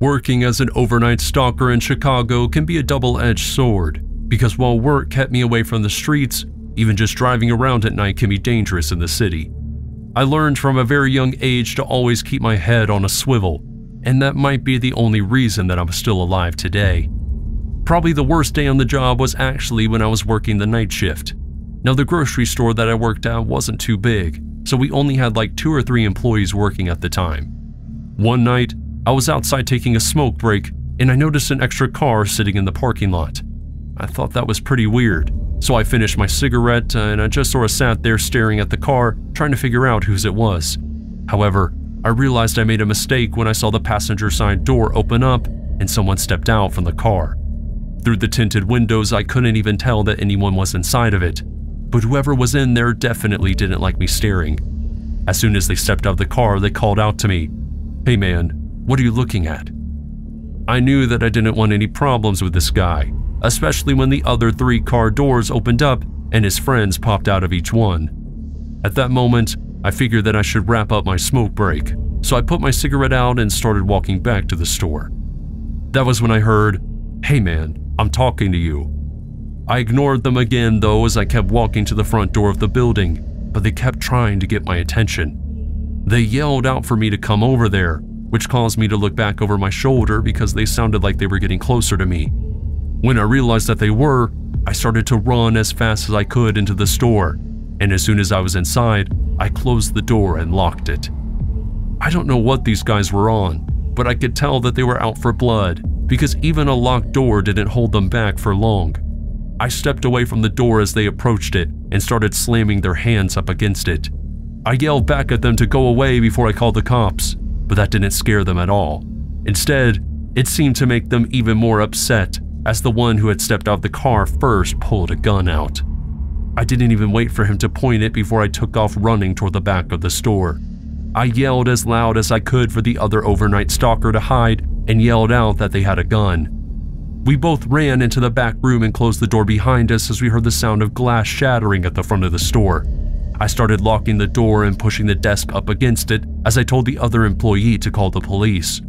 Working as an overnight stalker in Chicago can be a double-edged sword, because while work kept me away from the streets, even just driving around at night can be dangerous in the city. I learned from a very young age to always keep my head on a swivel, and that might be the only reason that I'm still alive today. Probably the worst day on the job was actually when I was working the night shift. Now, the grocery store that I worked at wasn't too big, so we only had like 2 or 3 employees working at the time. One night, I was outside taking a smoke break, and I noticed an extra car sitting in the parking lot. I thought that was pretty weird, so I finished my cigarette and I just sort of sat there staring at the car, trying to figure out whose it was. However, I realized I made a mistake when I saw the passenger side door open up and someone stepped out from the car. Through the tinted windows, I couldn't even tell that anyone was inside of it, but whoever was in there definitely didn't like me staring. As soon as they stepped out of the car, they called out to me, "Hey man, what are you looking at?" I knew that I didn't want any problems with this guy, especially when the other 3 car doors opened up and his friends popped out of each one. At that moment, I figured that I should wrap up my smoke break, so I put my cigarette out and started walking back to the store. That was when I heard, "Hey man, I'm talking to you." I ignored them again though as I kept walking to the front door of the building, but they kept trying to get my attention. They yelled out for me to come over there, which caused me to look back over my shoulder because they sounded like they were getting closer to me. When I realized that they were, I started to run as fast as I could into the store, and as soon as I was inside, I closed the door and locked it. I don't know what these guys were on, but I could tell that they were out for blood because even a locked door didn't hold them back for long. I stepped away from the door as they approached it and started slamming their hands up against it. I yelled back at them to go away before I called the cops, but that didn't scare them at all. Instead, it seemed to make them even more upset as the one who had stepped out of the car first pulled a gun out. I didn't even wait for him to point it before I took off running toward the back of the store. I yelled as loud as I could for the other overnight stalker to hide and yelled out that they had a gun. We both ran into the back room and closed the door behind us as we heard the sound of glass shattering at the front of the store. I started locking the door and pushing the desk up against it as I told the other employee to call the police.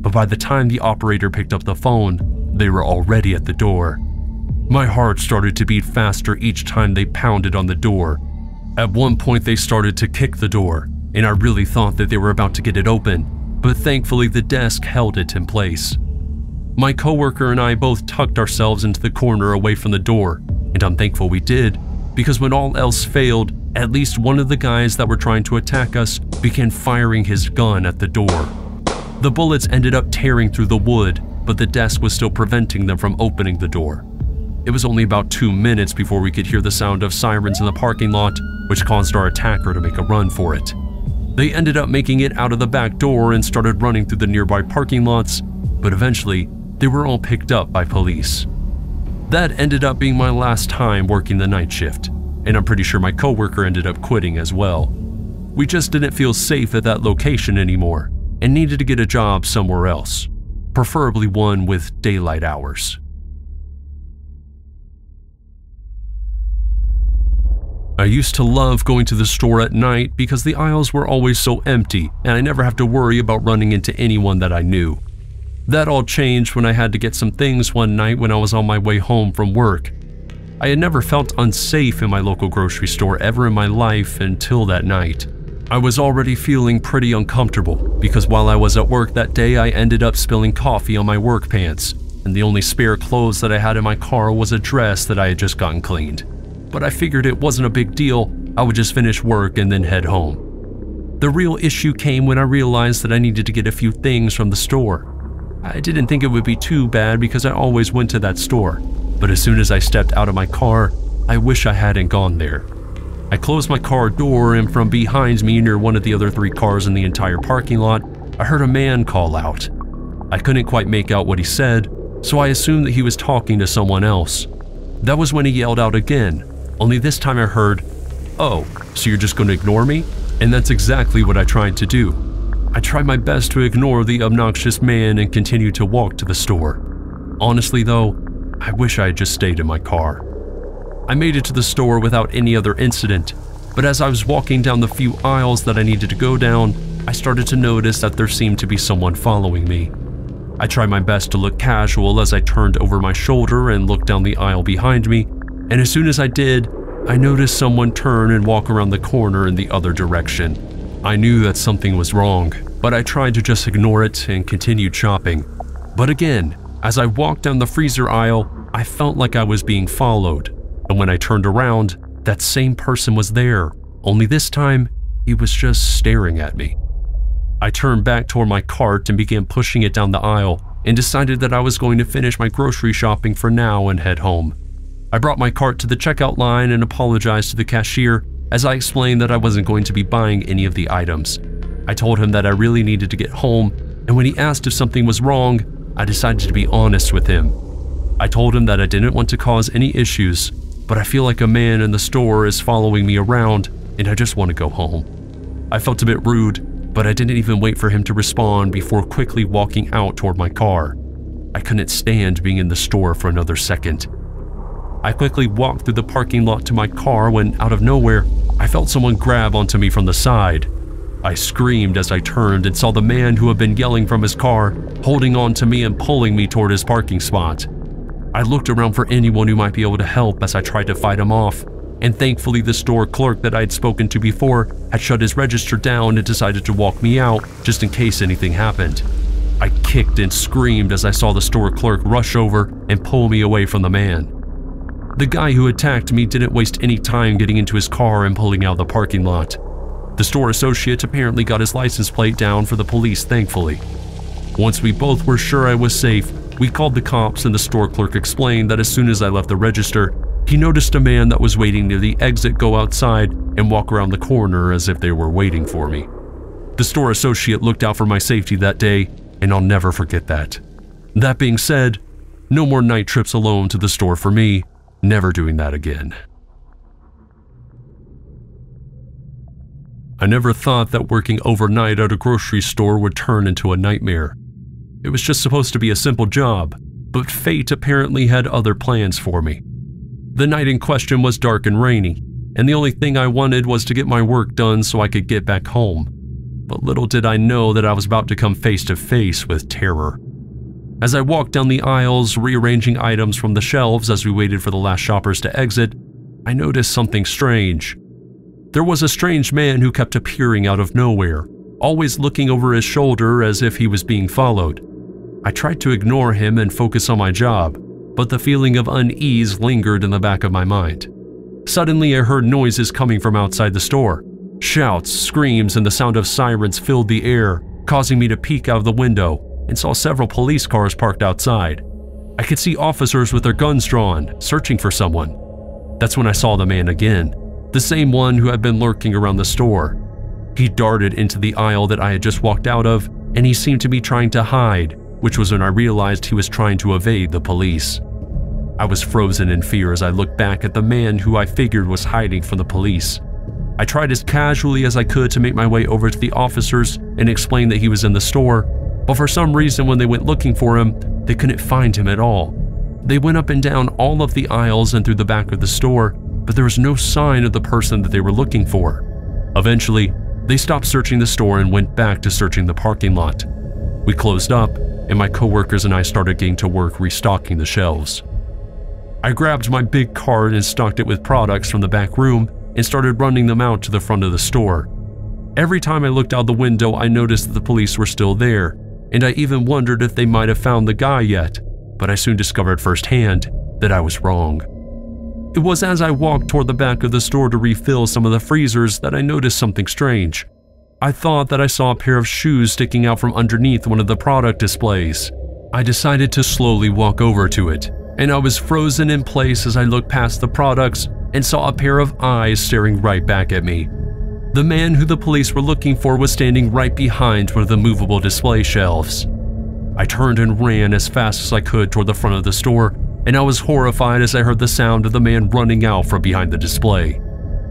But by the time the operator picked up the phone, they were already at the door. My heart started to beat faster each time they pounded on the door. At one point they started to kick the door, and I really thought that they were about to get it open, but thankfully the desk held it in place. My coworker and I both tucked ourselves into the corner away from the door, and I'm thankful we did, because when all else failed, at least one of the guys that were trying to attack us began firing his gun at the door. The bullets ended up tearing through the wood, but the desk was still preventing them from opening the door. It was only about 2 minutes before we could hear the sound of sirens in the parking lot, which caused our attacker to make a run for it. They ended up making it out of the back door and started running through the nearby parking lots, but eventually they were all picked up by police. That ended up being my last time working the night shift, and I'm pretty sure my coworker ended up quitting as well. We just didn't feel safe at that location anymore and needed to get a job somewhere else, preferably one with daylight hours. I used to love going to the store at night because the aisles were always so empty and I never have to worry about running into anyone that I knew. That all changed when I had to get some things one night when I was on my way home from work. I had never felt unsafe in my local grocery store ever in my life until that night. I was already feeling pretty uncomfortable because while I was at work that day I ended up spilling coffee on my work pants, and the only spare clothes that I had in my car was a dress that I had just gotten cleaned. But I figured it wasn't a big deal, I would just finish work and then head home. The real issue came when I realized that I needed to get a few things from the store. I didn't think it would be too bad because I always went to that store, but as soon as I stepped out of my car, I wish I hadn't gone there. I closed my car door and from behind me near one of the other 3 cars in the entire parking lot, I heard a man call out. I couldn't quite make out what he said, so I assumed that he was talking to someone else. That was when he yelled out again, only this time I heard, "Oh, so you're just going to ignore me?" And that's exactly what I tried to do. I tried my best to ignore the obnoxious man and continued to walk to the store. Honestly though, I wish I had just stayed in my car. I made it to the store without any other incident, but as I was walking down the few aisles that I needed to go down, I started to notice that there seemed to be someone following me. I tried my best to look casual as I turned over my shoulder and looked down the aisle behind me, and as soon as I did, I noticed someone turn and walk around the corner in the other direction. I knew that something was wrong, but I tried to just ignore it and continued shopping. But again, as I walked down the freezer aisle, I felt like I was being followed, and when I turned around, that same person was there, only this time, he was just staring at me. I turned back toward my cart and began pushing it down the aisle and decided that I was going to finish my grocery shopping for now and head home. I brought my cart to the checkout line and apologized to the cashier as I explained that I wasn't going to be buying any of the items. I told him that I really needed to get home, and when he asked if something was wrong, I decided to be honest with him. I told him that I didn't want to cause any issues, but I feel like a man in the store is following me around and I just want to go home. I felt a bit rude, but I didn't even wait for him to respond before quickly walking out toward my car. I couldn't stand being in the store for another second. I quickly walked through the parking lot to my car when, out of nowhere, I felt someone grab onto me from the side. I screamed as I turned and saw the man who had been yelling from his car, holding on to me and pulling me toward his parking spot. I looked around for anyone who might be able to help as I tried to fight him off, and thankfully the store clerk that I had spoken to before had shut his register down and decided to walk me out just in case anything happened. I kicked and screamed as I saw the store clerk rush over and pull me away from the man. The guy who attacked me didn't waste any time getting into his car and pulling out of the parking lot. The store associate apparently got his license plate down for the police, thankfully. Once we both were sure I was safe, we called the cops and the store clerk explained that as soon as I left the register, he noticed a man that was waiting near the exit go outside and walk around the corner as if they were waiting for me. The store associate looked out for my safety that day, and I'll never forget that. That being said, no more night trips alone to the store for me, never doing that again. I never thought that working overnight at a grocery store would turn into a nightmare. It was just supposed to be a simple job, but fate apparently had other plans for me. The night in question was dark and rainy, and the only thing I wanted was to get my work done so I could get back home. But little did I know that I was about to come face to face with terror. As I walked down the aisles, rearranging items from the shelves as we waited for the last shoppers to exit, I noticed something strange. There was a strange man who kept appearing out of nowhere, always looking over his shoulder as if he was being followed. I tried to ignore him and focus on my job, but the feeling of unease lingered in the back of my mind. Suddenly, I heard noises coming from outside the store. Shouts, screams, and the sound of sirens filled the air, causing me to peek out of the window and saw several police cars parked outside. I could see officers with their guns drawn, searching for someone. That's when I saw the man again, the same one who had been lurking around the store. He darted into the aisle that I had just walked out of, and he seemed to be trying to hide, which was when I realized he was trying to evade the police. I was frozen in fear as I looked back at the man who I figured was hiding from the police. I tried as casually as I could to make my way over to the officers and explain that he was in the store, but for some reason when they went looking for him, they couldn't find him at all. They went up and down all of the aisles and through the back of the store, but there was no sign of the person that they were looking for. Eventually, they stopped searching the store and went back to searching the parking lot. We closed up, and my coworkers and I started getting to work restocking the shelves. I grabbed my big cart and stocked it with products from the back room and started running them out to the front of the store. Every time I looked out the window, I noticed that the police were still there, and I even wondered if they might have found the guy yet, but I soon discovered firsthand that I was wrong. It was as I walked toward the back of the store to refill some of the freezers that I noticed something strange. I thought that I saw a pair of shoes sticking out from underneath one of the product displays. I decided to slowly walk over to it, and I was frozen in place as I looked past the products and saw a pair of eyes staring right back at me. The man who the police were looking for was standing right behind one of the movable display shelves. I turned and ran as fast as I could toward the front of the store, and I was horrified as I heard the sound of the man running out from behind the display.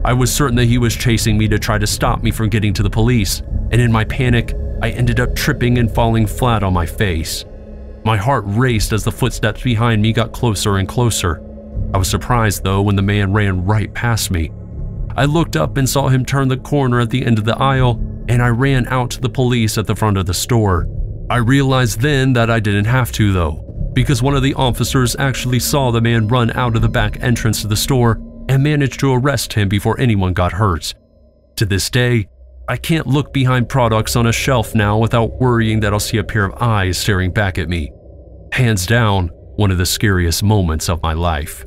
I was certain that he was chasing me to try to stop me from getting to the police, and in my panic, I ended up tripping and falling flat on my face. My heart raced as the footsteps behind me got closer and closer. I was surprised though when the man ran right past me. I looked up and saw him turn the corner at the end of the aisle, and I ran out to the police at the front of the store. I realized then that I didn't have to though, because one of the officers actually saw the man run out of the back entrance to the store and managed to arrest him before anyone got hurt. To this day, I can't look behind products on a shelf now without worrying that I'll see a pair of eyes staring back at me. Hands down, one of the scariest moments of my life.